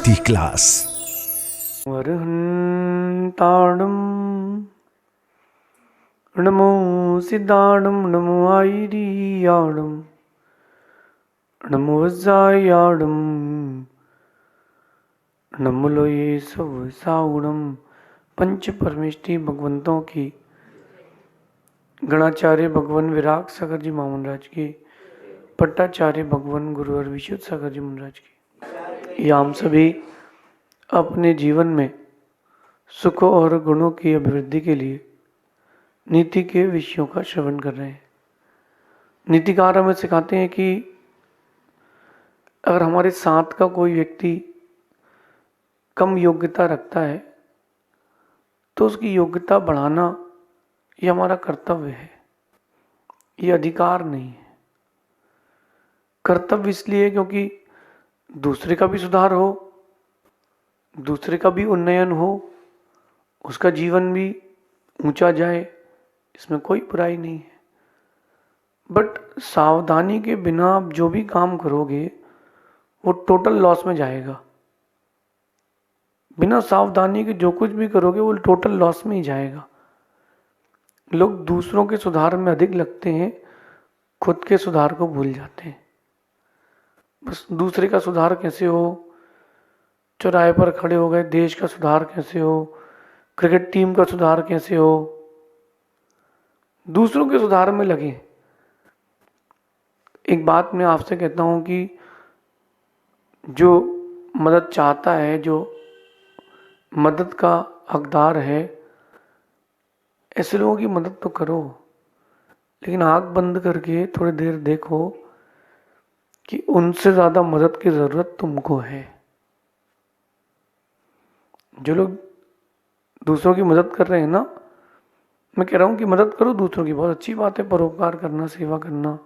भक्ति क्लास। वरहंताणं नमो सिद्धाणं नमो आयरियाणं नमो वज्रायाणं नमो लोये सब साउणम। पंच परमेष्टि भगवंतों की गणाचार्य भगवान विराग सागर जी महामंडराज की, पट्टाचार्य भगवान गुरुवर विशुद्ध सागर जी महाराज की, ये हम सभी अपने जीवन में सुखों और गुणों की अभिवृद्धि के लिए नीति के विषयों का श्रवण कर रहे हैं। नीतिकार हमें सिखाते हैं कि अगर हमारे साथ का कोई व्यक्ति कम योग्यता रखता है तो उसकी योग्यता बढ़ाना ये हमारा कर्तव्य है, ये अधिकार नहीं है। कर्तव्य इसलिए क्योंकि दूसरे का भी सुधार हो, दूसरे का भी उन्नयन हो, उसका जीवन भी ऊंचा जाए, इसमें कोई बुराई नहीं है। बट सावधानी के बिना आप जो भी काम करोगे वो टोटल लॉस में जाएगा। बिना सावधानी के जो कुछ भी करोगे वो टोटल लॉस में ही जाएगा। लोग दूसरों के सुधार में अधिक लगते हैं, खुद के सुधार को भूल जाते हैं। बस दूसरे का सुधार कैसे हो, चौराहे पर खड़े हो गए, देश का सुधार कैसे हो, क्रिकेट टीम का सुधार कैसे हो, दूसरों के सुधार में लगे। एक बात मैं आपसे कहता हूं कि जो मदद चाहता है, जो मदद का हकदार है, ऐसे लोगों की मदद तो करो, लेकिन आंख बंद करके थोड़ी देर देखो कि उनसे ज़्यादा मदद की ज़रूरत तुमको है। जो लोग दूसरों की मदद कर रहे हैं ना, मैं कह रहा हूँ कि मदद करो दूसरों की, बहुत अच्छी बात है, परोपकार करना, सेवा करना,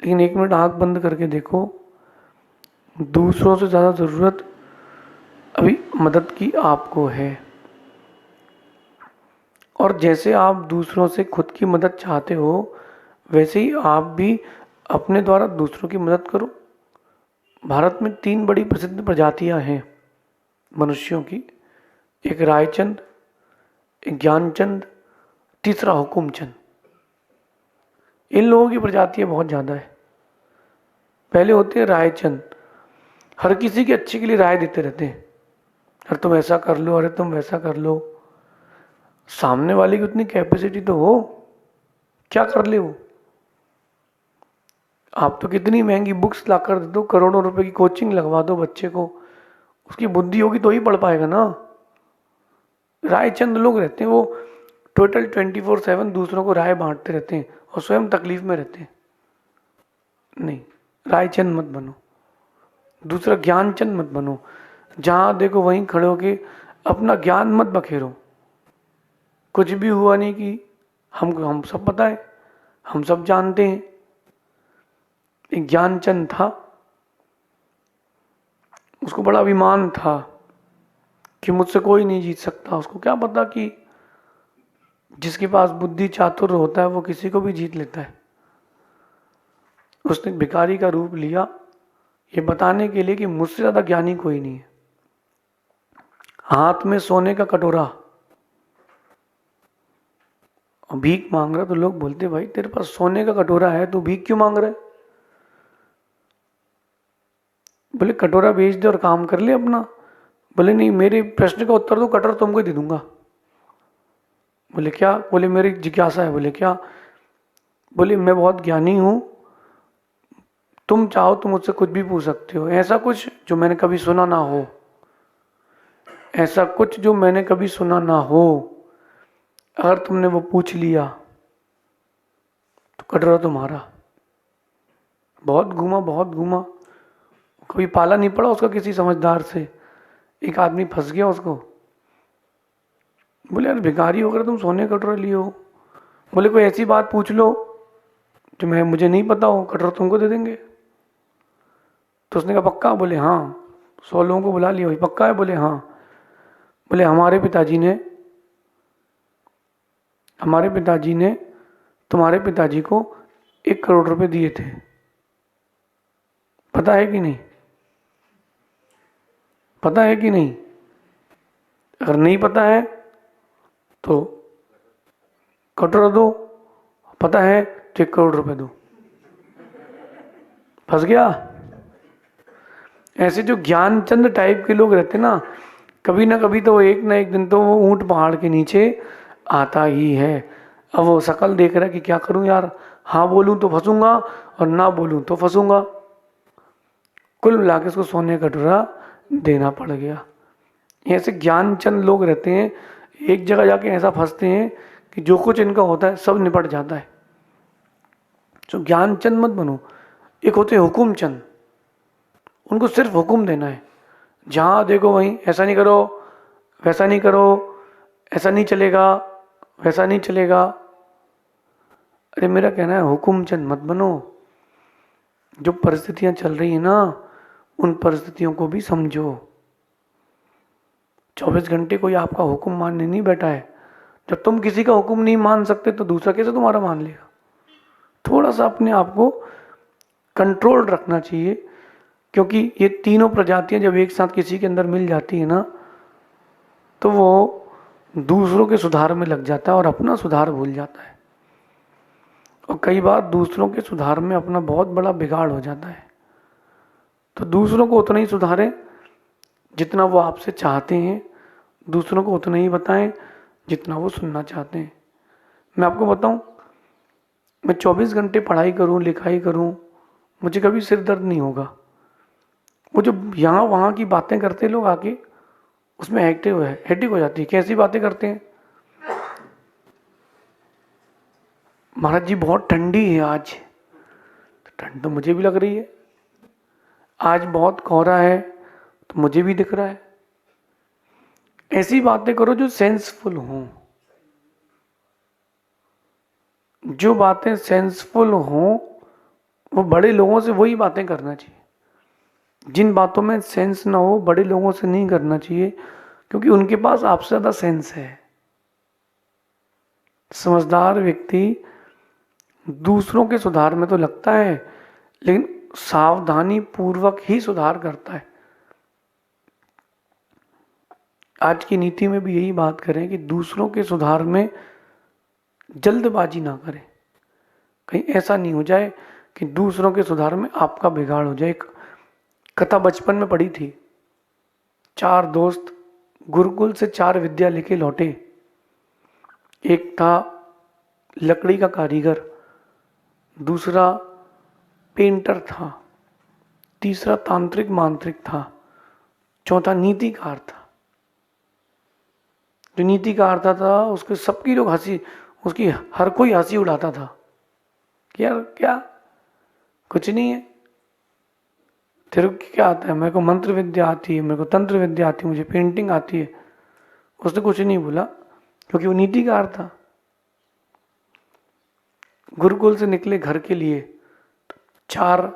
लेकिन एक मिनट आंख बंद करके देखो, दूसरों से ज़्यादा ज़रूरत अभी मदद की आपको है। और जैसे आप दूसरों से खुद की मदद चाहते हो, वैसे ही आप भी अपने द्वारा दूसरों की मदद करो। भारत में 3 बड़ी प्रसिद्ध प्रजातियां हैं मनुष्यों की, एक रायचंद, एक ज्ञानचंद, तीसरा हुकुमचंद। इन लोगों की प्रजातियां बहुत ज़्यादा है। पहले होते हैं रायचंद, हर किसी के अच्छे के लिए राय देते रहते हैं, अरे तुम ऐसा कर लो, अरे तुम वैसा कर लो। सामने वाले की उतनी कैपेसिटी तो हो, क्या कर ले वो। आप तो कितनी महंगी बुक्स ला कर दे दो, करोड़ों रुपए की कोचिंग लगवा दो बच्चे को, उसकी बुद्धि होगी तो ही पढ़ पाएगा ना। रायचंद लोग रहते हैं, वो टोटल 24/7 दूसरों को राय बांटते रहते हैं और स्वयं तकलीफ में रहते हैं। नहीं, रायचंद मत बनो। दूसरा ज्ञानचंद मत बनो, जहां देखो वहीं खड़े होके अपना ज्ञान मत बखेरो। कुछ भी हुआ नहीं कि हम सब पता है, हम सब जानते हैं। एक ज्ञानचंद था, उसको बड़ा अभिमान था कि मुझसे कोई नहीं जीत सकता। उसको क्या पता कि जिसके पास बुद्धि चातुर होता है वो किसी को भी जीत लेता है। उसने भिखारी का रूप लिया, ये बताने के लिए कि मुझसे ज्यादा ज्ञानी कोई नहीं है। हाथ में सोने का कटोरा और भीख मांग रहा, तो लोग बोलते भाई तेरे पास सोने का कटोरा है, तू भीख क्यों मांग रहा है। बोले कटोरा बेच दे और काम कर ले अपना। बोले नहीं, मेरे प्रश्न का उत्तर दो, कटोरा तुमको दे दूंगा। बोले क्या। बोले मेरी जिज्ञासा है। बोले क्या। बोले मैं बहुत ज्ञानी हूं, तुम चाहो तो मुझसे कुछ भी पूछ सकते हो, ऐसा कुछ जो मैंने कभी सुना ना हो, ऐसा कुछ जो मैंने कभी सुना ना हो। अगर तुमने वो पूछ लिया तो कटोरा तुम्हारा। बहुत घूमा, बहुत घूमा, कभी पाला नहीं पड़ा उसका किसी समझदार से। एक आदमी फंस गया उसको। बोले यार भिखारी होकर तुम सोने का कटोरा लिए हो। बोले कोई ऐसी बात पूछ लो जो मुझे नहीं पता हो, कटोरा तुमको दे देंगे। तो उसने कहा पक्का। बोले हाँ। 100 लोगों को बुला लिया, पक्का है। बोले हाँ। बोले हमारे पिताजी ने तुम्हारे पिताजी को 1 करोड़ रुपए दिए थे, पता है कि नहीं। पता है कि नहीं? अगर नहीं पता है तो कटोरा दो, पता है तो 1 करोड़ रुपए दो। फंस गया। ऐसे जो ज्ञानचंद टाइप के लोग रहते ना, कभी ना कभी तो एक ना एक दिन तो वो ऊंट पहाड़ के नीचे आता ही है। अब वो शकल देख रहा है कि क्या करूं यार, हाँ बोलूं तो फंसूंगा और ना बोलूं तो फंसूंगा। कुल मिला के उसको सोने का कटोरा देना पड़ गया। ऐसे ज्ञानचंद लोग रहते हैं, एक जगह जाके ऐसा फंसते हैं कि जो कुछ इनका होता है सब निपट जाता है। तो ज्ञानचंद मत बनो। एक होते हैं हुकुमचंद, उनको सिर्फ हुक्म देना है, जहाँ देखो वहीं ऐसा नहीं करो, वैसा नहीं करो, ऐसा नहीं चलेगा, वैसा नहीं चलेगा। अरे मेरा कहना है हुकुमचंद मत बनो। जो परिस्थितियां चल रही है ना, उन परिस्थितियों को भी समझो। 24 घंटे कोई आपका हुक्म मानने नहीं बैठा है। जब तुम किसी का हुक्म नहीं मान सकते तो दूसरा कैसे तुम्हारा मान लेगा? थोड़ा सा अपने आप को कंट्रोल रखना चाहिए, क्योंकि ये तीनों प्रजातियां जब एक साथ किसी के अंदर मिल जाती है ना, तो वो दूसरों के सुधार में लग जाता है और अपना सुधार भूल जाता है। और कई बार दूसरों के सुधार में अपना बहुत बड़ा बिगाड़ हो जाता है। तो दूसरों को उतना ही सुधारें जितना वो आपसे चाहते हैं, दूसरों को उतना ही बताएं जितना वो सुनना चाहते हैं। मैं आपको बताऊं, मैं 24 घंटे पढ़ाई करूं, लिखाई करूं, मुझे कभी सिर दर्द नहीं होगा। वो जो यहाँ वहाँ की बातें करते लोग आके, उसमें हेक्टिक हो जाती है। कैसी बातें करते हैं? महाराज जी बहुत ठंडी है आज। तो ठंड तो मुझे भी लग रही है। आज बहुत कोहरा है तो मुझे भी दिख रहा है। ऐसी बातें करो जो सेंसफुल हों। जो बातें सेंसफुल हों, वो बड़े लोगों से वही बातें करना चाहिए। जिन बातों में सेंस ना हो, बड़े लोगों से नहीं करना चाहिए, क्योंकि उनके पास आपसे ज़्यादा सेंस है। समझदार व्यक्ति दूसरों के सुधार में तो लगता है, लेकिन सावधानी पूर्वक ही सुधार करता है। आज की नीति में भी यही बात करें कि दूसरों के सुधार में जल्दबाजी ना करें। कहीं ऐसा नहीं हो जाए कि दूसरों के सुधार में आपका बिगाड़ हो जाए। एक कथा बचपन में पढ़ी थी। 4 दोस्त गुरुकुल से 4 विद्या लेके लौटे। एक था लकड़ी का कारीगर, दूसरा पेंटर था, तीसरा तांत्रिक मांत्रिक था, चौथा नीतिकार था। जो नीतिकार था उसके सबकी लोग हंसी, उसकी हर कोई हंसी उड़ाता था कि यार क्या, कुछ नहीं है, तेरे को क्या आता है? मेरे को मंत्र विद्या आती है, मेरे को तंत्र विद्या आती है, मुझे पेंटिंग आती है। उसने कुछ नहीं बोला क्योंकि वो नीतिकार था। गुरुकुल से निकले घर के लिए, तो 4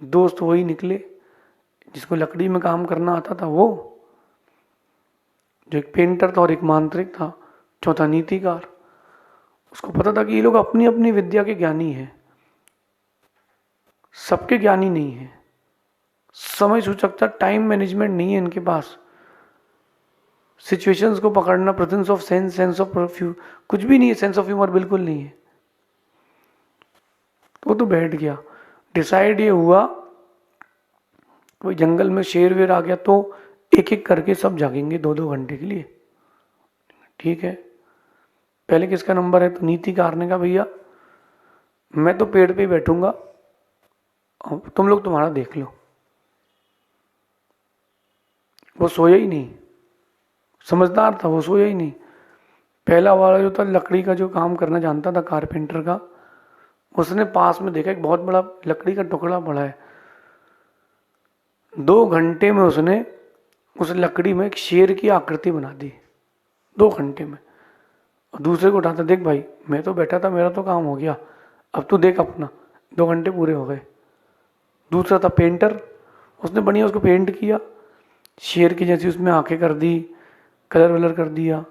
दोस्त वही निकले जिसको लकड़ी में काम करना आता था, वो जो एक पेंटर था और एक मांत्रिक था, चौथा नीतिकार। उसको पता था कि ये लोग अपनी अपनी विद्या के ज्ञानी हैं, सबके ज्ञानी नहीं है। समय सूचकता, टाइम मैनेजमेंट नहीं है इनके पास। सिचुएशंस को पकड़ना, presence of sense, sense of perfume, कुछ भी नहीं है। सेंस ऑफ ह्यूमर बिल्कुल नहीं है। तो वो तो बैठ गया। डिसाइड ये हुआ, कोई जंगल में शेर वेर आ गया तो एक एक करके सब जागेंगे 2-2 घंटे के लिए। ठीक है, पहले किसका नंबर है? तो नीतिकार ने कहा भैया मैं तो पेड़ पे ही बैठूंगा, तुम लोग तुम्हारा देख लो। वो सोया ही नहीं, समझदार था, वो सोया ही नहीं। पहला वाला जो था लकड़ी का जो काम करना जानता था, कारपेंटर का, उसने पास में देखा एक बहुत बड़ा लकड़ी का टुकड़ा पड़ा है। 2 घंटे में उसने उस लकड़ी में एक शेर की आकृति बना दी, 2 घंटे में। और दूसरे को उठाता, देख भाई मैं तो बैठा था, मेरा तो काम हो गया, अब तू देख अपना। 2 घंटे पूरे हो गए। दूसरा था पेंटर, उसने बढ़िया उसको पेंट किया, शेर की जैसी उसमें आंखें कर दी, कलर वलर कर दिया।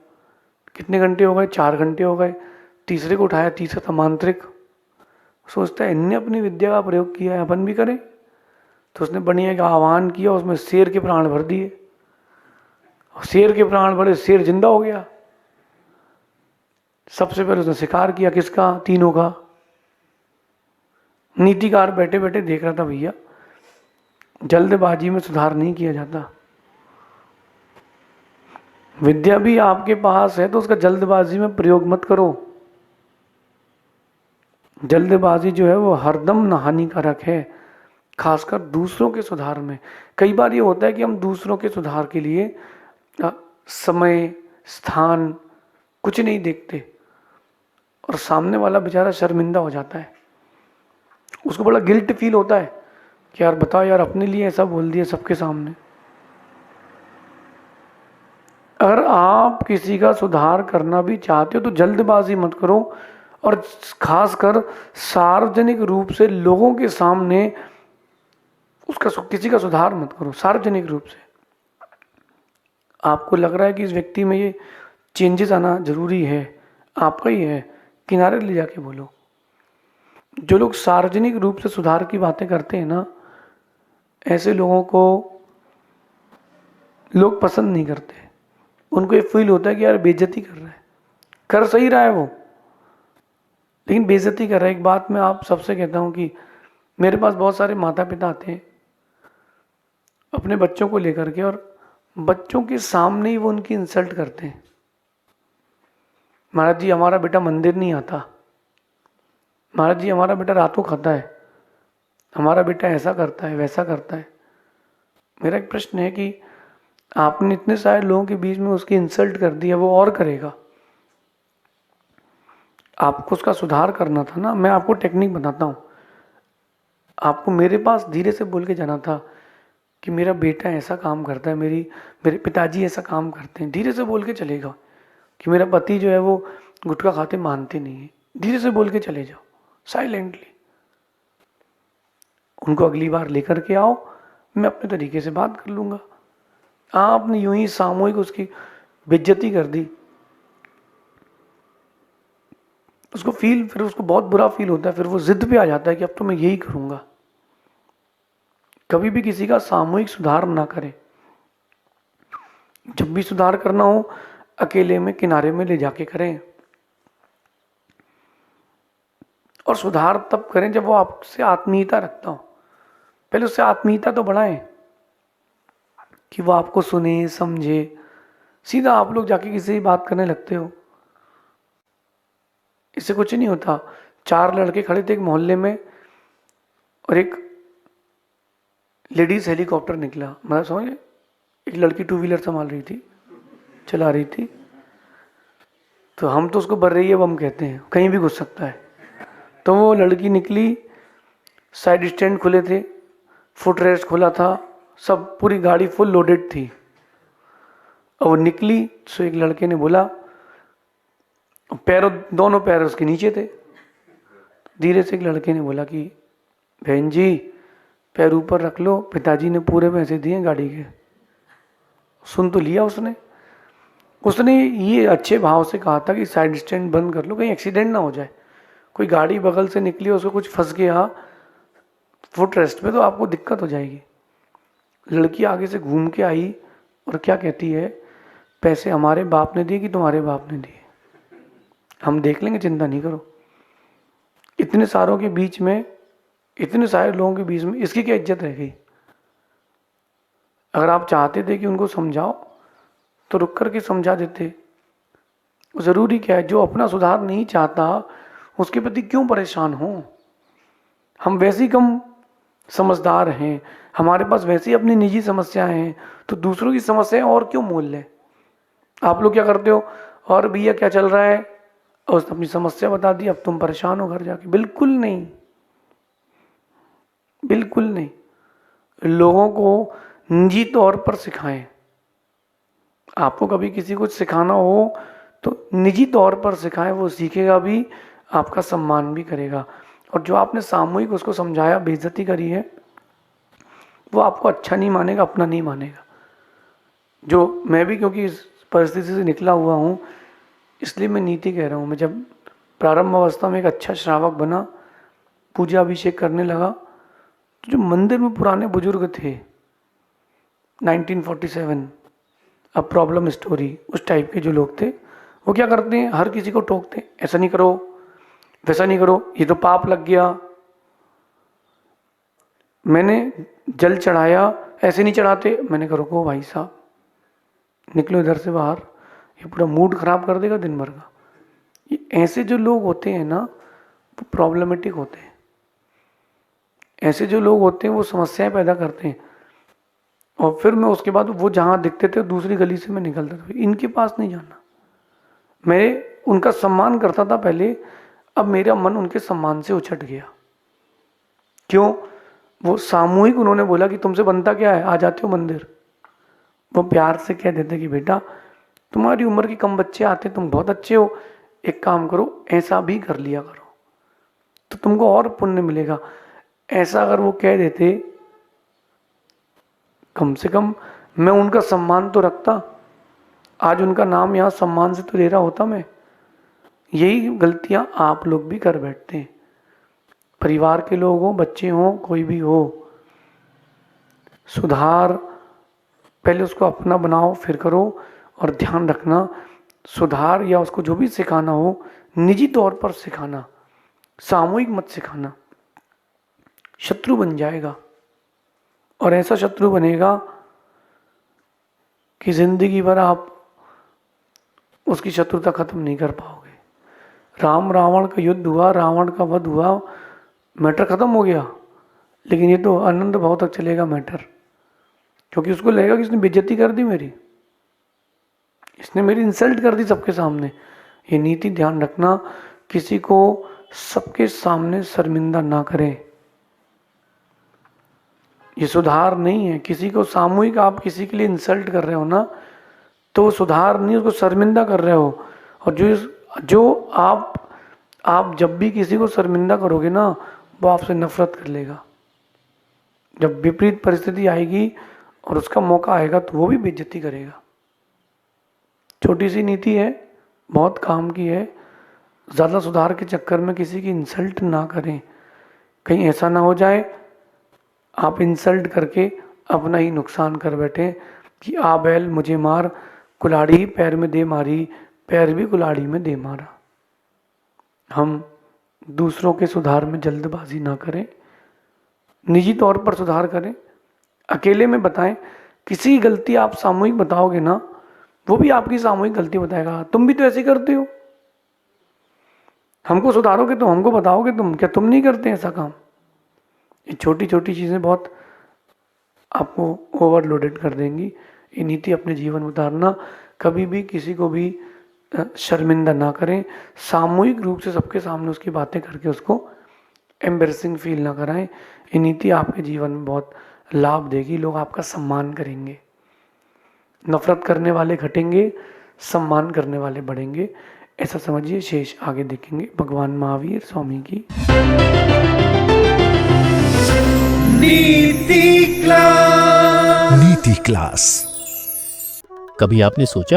कितने घंटे हो गए? 4 घंटे हो गए। तीसरे को उठाया, तीसरा था मांत्रिक। सोचता है इनने अपनी विद्या का प्रयोग किया है, अपन भी करें। तो उसने बढ़िया का आह्वान किया, उसमें शेर के प्राण भर दिए। शेर के प्राण भरे, शेर जिंदा हो गया। सबसे पहले उसने शिकार किया, किसका? तीनों का। नीतिकार बैठे बैठे देख रहा था, भैया जल्दबाजी में सुधार नहीं किया जाता। विद्या भी आपके पास है तो उसका जल्दबाजी में प्रयोग मत करो। जल्दबाजी जो है वो हरदम हानिकारक है, खासकर दूसरों के सुधार में। कई बार ये होता है कि हम दूसरों के सुधार के लिए समय, स्थान कुछ नहीं देखते और सामने वाला बेचारा शर्मिंदा हो जाता है। उसको बड़ा गिल्ट फील होता है कि यार बताओ यार, अपने लिए ऐसा बोल दिया सबके सामने। अगर आप किसी का सुधार करना भी चाहते हो तो जल्दबाजी मत करो, और खासकर सार्वजनिक रूप से लोगों के सामने उसका किसी का सुधार मत करो। सार्वजनिक रूप से आपको लग रहा है कि इस व्यक्ति में ये चेंजेस आना जरूरी है, आपका ही है, किनारे ले जाके बोलो। जो लोग सार्वजनिक रूप से सुधार की बातें करते हैं ना, ऐसे लोगों को लोग पसंद नहीं करते। उनको ये फील होता है कि यार बेइज्जती कर रहा है। कर सही रहा है वो, लेकिन बेइज्जती कर रहा है। एक बात मैं आप सबसे कहता हूँ कि मेरे पास बहुत सारे माता पिता आते हैं अपने बच्चों को लेकर के, और बच्चों के सामने ही वो उनकी इंसल्ट करते हैं। महाराज जी हमारा बेटा मंदिर नहीं आता, महाराज जी हमारा बेटा रात को खाता है, हमारा बेटा ऐसा करता है वैसा करता है। मेरा एक प्रश्न है कि आपने इतने सारे लोगों के बीच में उसकी इंसल्ट कर दिया, वो और करेगा। आपको उसका सुधार करना था ना। मैं आपको टेक्निक बताता हूँ। आपको मेरे पास धीरे से बोल के जाना था कि मेरा बेटा ऐसा काम करता है, मेरे पिताजी ऐसा काम करते हैं। धीरे से बोल के चलेगा कि मेरा पति जो है वो गुटखा खाते मानते नहीं है। धीरे से बोल के चले जाओ, साइलेंटली। उनको अगली बार लेकर के आओ, मैं अपने तरीके से बात कर लूँगा। आपने यूं ही सामूहिक उसकी बेइज्जती कर दी, फिर उसको बहुत बुरा फील होता है। फिर वो जिद पे आ जाता है कि अब तो मैं यही करूँगा। कभी भी किसी का सामूहिक सुधार ना करें। जब भी सुधार करना हो अकेले में किनारे में ले जाके करें, और सुधार तब करें जब वो आपसे आत्मीयता रखता हो। पहले उससे आत्मीयता तो बढ़ाएं कि वो आपको सुने समझे। सीधा आप लोग जाके किसी से बात करने लगते हो, इससे कुछ नहीं होता। 4 लड़के खड़े थे एक मोहल्ले में, और एक लेडीज हेलीकॉप्टर निकला। मतलब समझे, एक लड़की 2 व्हीलर संभाल रही थी, चला रही थी। तो हम तो उसको बर रही है बम कहते हैं, कहीं भी घुस सकता है। तो वो लड़की निकली, साइड स्टैंड खुले थे, फुट रेस्ट खुला था, सब पूरी गाड़ी फुल लोडेड थी। और वो निकली तो एक लड़के ने बोला, दोनों पैर उसके नीचे थे। धीरे से एक लड़के ने बोला कि बहन जी पैर ऊपर रख लो, पिताजी ने पूरे पैसे दिए गाड़ी के। सुन तो लिया उसने ये अच्छे भाव से कहा था कि साइड स्टैंड बंद कर लो, कहीं एक्सीडेंट ना हो जाए। कोई गाड़ी बगल से निकली, उसको कुछ फंस गया फुट रेस्ट पे तो आपको दिक्कत हो जाएगी। लड़की आगे से घूम के आई और क्या कहती है, पैसे हमारे बाप ने दिए कि तुम्हारे बाप ने दिए, हम देख लेंगे, चिंता नहीं करो। इतने सारों के बीच में, इतने सारे लोगों के बीच में इसकी क्या इज्जत रह गई। अगर आप चाहते थे कि उनको समझाओ तो रुक कर के समझा देते। ज़रूरी क्या है, जो अपना सुधार नहीं चाहता उसके प्रति क्यों परेशान हो। हम वैसे ही कम समझदार हैं, हमारे पास वैसे ही अपनी निजी समस्याएं हैं, तो दूसरों की समस्याएं और क्यों मोल लें। आप लोग क्या करते हो, और भैया क्या चल रहा है, और उसने अपनी समस्या बता दी, अब तुम परेशान हो घर जाके। बिल्कुल नहीं, बिल्कुल नहीं। लोगों को निजी तौर पर सिखाएं। आपको कभी किसी को सिखाना हो तो निजी तौर पर सिखाएं, वो सीखेगा भी, आपका सम्मान भी करेगा। और जो आपने सामूहिक उसको समझाया, बेइज्जती करी है, वो आपको अच्छा नहीं मानेगा, अपना नहीं मानेगा। जो मैं भी क्योंकि इस परिस्थिति से निकला हुआ हूँ, इसलिए मैं नीति कह रहा हूँ। मैं जब प्रारंभ अवस्था में एक अच्छा श्रावक बना, पूजा अभिषेक करने लगा, तो जो मंदिर में पुराने बुजुर्ग थे 1947, अब प्रॉब्लम स्टोरी, उस टाइप के जो लोग थे, वो क्या करते हैं, हर किसी को टोकते हैं, ऐसा नहीं करो, वैसा नहीं करो, ये तो पाप लग गया, मैंने जल चढ़ाया, ऐसे नहीं चढ़ाते। मैंने कहा रुको भाई साहब, निकलो इधर से बाहर, ये पूरा मूड खराब कर देगा दिन भर का। ये ऐसे जो लोग होते हैं ना, वो प्रॉब्लमेटिक होते हैं। ऐसे जो लोग होते हैं वो समस्याएं पैदा करते हैं। और फिर मैं उसके बाद वो जहाँ दिखते थे दूसरी गली से मैं निकलता था, इनके पास नहीं जाना। मैं उनका सम्मान करता था पहले, अब मेरा मन उनके सम्मान से उछट गया। क्यों? वो सामूहिक उन्होंने बोला कि तुमसे बनता क्या है, आ जाते हो मंदिर। वो प्यार से कह देते कि बेटा तुम्हारी उम्र के कम बच्चे आते, तुम बहुत अच्छे हो, एक काम करो ऐसा भी कर लिया करो तो तुमको और पुण्य मिलेगा। ऐसा अगर वो कह देते, कम से कम मैं उनका सम्मान तो रखता, आज उनका नाम यहाँ सम्मान से तो ले रहा होता मैं। यही गलतियां आप लोग भी कर बैठते हैं। परिवार के लोग हों, बच्चे हों, कोई भी हो, सुधार पहले उसको अपना बनाओ फिर करो। और ध्यान रखना, सुधार या उसको जो भी सिखाना हो निजी तौर पर सिखाना, सामूहिक मत सिखाना। शत्रु बन जाएगा और ऐसा शत्रु बनेगा कि जिंदगी भर आप उसकी शत्रुता खत्म नहीं कर पाओगे। राम रावण का युद्ध हुआ, रावण का वध हुआ, मैटर खत्म हो गया, लेकिन ये तो अनंत भाव तक चलेगा मैटर, क्योंकि उसको लगेगा कि इसने बेइज्जती कर दी मेरी, इसने मेरी इंसल्ट कर दी सबके सामने। ये नीति ध्यान रखना, किसी को सबके सामने शर्मिंदा ना करें। ये सुधार नहीं है। किसी को सामूहिक आप किसी के लिए इंसल्ट कर रहे हो ना, तो वो सुधार नहीं, उसको शर्मिंदा कर रहे हो। और जो आप जब भी किसी को शर्मिंदा करोगे ना, वो आपसे नफरत कर लेगा। जब विपरीत परिस्थिति आएगी और उसका मौका आएगा तो वो भी बेइज्जती करेगा। छोटी सी नीति है, बहुत काम की है। ज़्यादा सुधार के चक्कर में किसी की इंसल्ट ना करें। कहीं ऐसा ना हो जाए आप इंसल्ट करके अपना ही नुकसान कर बैठे कि आ बैल मुझे मार, कुल्हाड़ी पैर में दे मारी, पैर भी कुल्हाड़ी में दे मारा। हम दूसरों के सुधार में जल्दबाजी ना करें, निजी तौर पर सुधार करें, अकेले में बताएं। किसी की गलती आप सामूहिक बताओगे ना, वो भी आपकी सामूहिक गलती बताएगा, तुम भी तो ऐसे करते हो। हमको सुधारोगे तो हमको बताओगे तुम, क्या तुम नहीं करते ऐसा काम? ये छोटी छोटी चीज़ें बहुत आपको ओवरलोडेड कर देंगी। ये नीति अपने जीवन में उतारना। कभी भी किसी को भी शर्मिंदा ना करें, सामूहिक रूप से सबके सामने उसकी बातें करके उसको एम्बेरसिंग फील ना कराएं। ये नीति आपके जीवन में बहुत लाभ देगी, लोग आपका सम्मान करेंगे। नफरत करने वाले घटेंगे, सम्मान करने वाले बढ़ेंगे, ऐसा समझिए। शेष आगे देखेंगे। भगवान महावीर स्वामी की नीति क्लास। कभी आपने सोचा है